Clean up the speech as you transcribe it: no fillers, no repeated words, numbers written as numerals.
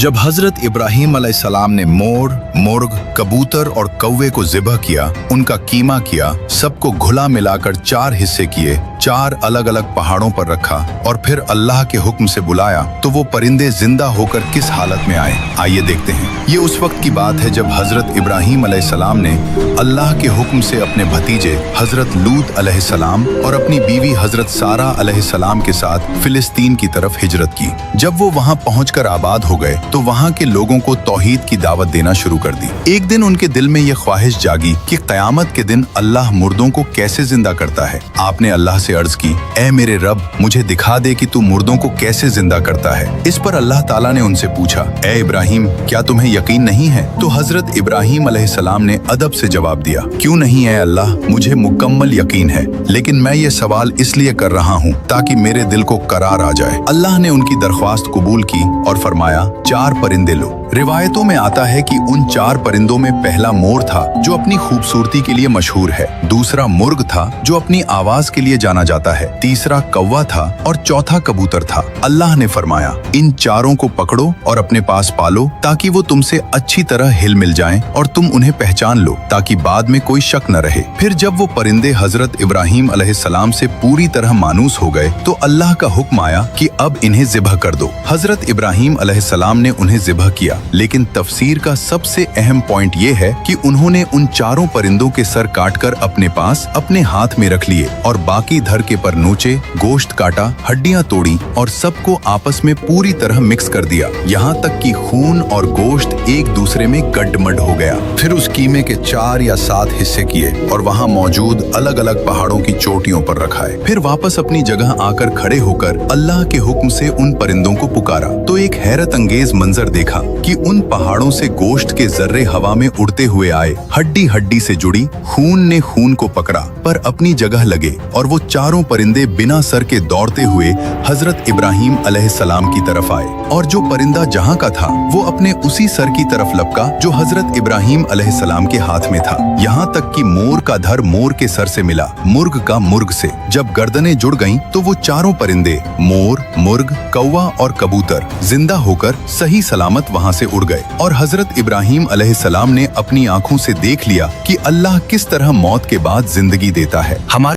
जब हजरत इब्राहीम अलैहिस्सलाम ने मोर, मुर्ग, कबूतर और कौवे को ज़िबह किया, उनका कीमा किया, सबको घुला मिलाकर 4 हिस्से किए, 4 अलग अलग पहाड़ों पर रखा और फिर अल्लाह के हुक्म से बुलाया तो वो परिंदे जिंदा होकर किस हालत में आए, आइए देखते हैं। ये उस वक्त की बात है जब हजरत इब्राहीम अलैहिस्सलाम ने अल्लाह के हुक्म से अपने भतीजे हजरत लूत अलैहिस्सलाम और अपनी बीवी हजरत सारा अलैहिस्सलाम के साथ फिलिस्तीन की तरफ हिजरत की। जब वो वहाँ पहुंचकर आबाद हो गए तो वहाँ के लोगों को तौहीद की दावत देना शुरू कर दी। एक दिन उनके दिल में ये ख्वाहिश जागी कि क़यामत के दिन अल्लाह मुर्दों को कैसे जिंदा करता है। आपने अल्लाह से अर्ज की, ऐ मेरे रब, मुझे दिखा दे कि तू मुर्दों को कैसे जिंदा करता है। इस पर अल्लाह ताला ने उनसे पूछा, ऐ इब्राहीम, क्या तुम्हें यकीन नहीं है? तो हजरत इब्राहीम अलैहिस्सलाम ने अदब से जवाब दिया, क्यों नहीं है अल्लाह, मुझे मुकम्मल यकीन है, लेकिन मैं ये सवाल इसलिए कर रहा हूँ ताकि मेरे दिल को करार आ जाए। अल्लाह ने उनकी दरख्वास्त कबूल की और फरमाया, 4 परिंदे लो। रिवायतों में आता है कि उन 4 परिंदों में पहला मोर था जो अपनी खूबसूरती के लिए मशहूर है, दूसरा मुर्ग था जो अपनी आवाज के लिए जाना जाता है, तीसरा कौवा था और चौथा कबूतर था। अल्लाह ने फरमाया, इन 4 को पकड़ो और अपने पास पालो ताकि वो तुमसे अच्छी तरह हिल मिल जाएं और तुम उन्हें पहचान लो ताकि बाद में कोई शक न रहे। फिर जब वो परिंदे हजरत इब्राहीम अलैहिस्सलाम से पूरी तरह मानूस हो गए तो अल्लाह का हुक्म आया कि अब इन्हें ज़िबह कर दो। हजरत इब्राहीम अलैहिस्सलाम ने उन्हें ज़िबह किया, लेकिन तफसीर का सबसे अहम पॉइंट ये है कि उन्होंने उन 4 परिंदों के सर काटकर अपने पास अपने हाथ में रख लिए और बाकी धरके पर नोचे, गोश्त काटा, हड्डियां तोड़ी और सबको आपस में पूरी तरह मिक्स कर दिया, यहाँ तक कि खून और गोश्त एक दूसरे में गड्ढमड हो गया। फिर उस कीमे के 4 या 7 हिस्से किए और वहाँ मौजूद अलग अलग पहाड़ों की चोटियों पर रखाए। फिर वापस अपनी जगह आकर खड़े होकर अल्लाह के हुक्म से उन परिंदों को पुकारा तो एक हैरत अंगेज मंजर देखा कि उन पहाड़ों से गोश्त के जर्रे हवा में उड़ते हुए आए, हड्डी हड्डी से जुड़ी, खून ने खून को पकड़ा पर अपनी जगह लगे और वो 4 परिंदे बिना सर के दौड़ते हुए हजरत इब्राहीम अलैहिस्सलाम की तरफ आए और जो परिंदा जहाँ का था वो अपने उसी सर की तरफ लपका जो हजरत इब्राहीम अलैहिस्सलाम के हाथ में था। यहाँ तक कि मोर का धर मोर के सर से मिला, मुर्ग का मुर्ग से। जब गर्दनें जुड़ गईं तो वो 4 परिंदे मोर, मुर्ग, कौवा और कबूतर जिंदा होकर सही सलामत वहाँ से उड़ गए और हजरत इब्राहीम अलैहिस्सलाम ने अपनी आंखों से देख लिया कि अल्लाह किस तरह मौत के बाद जिंदगी देता है। हमारे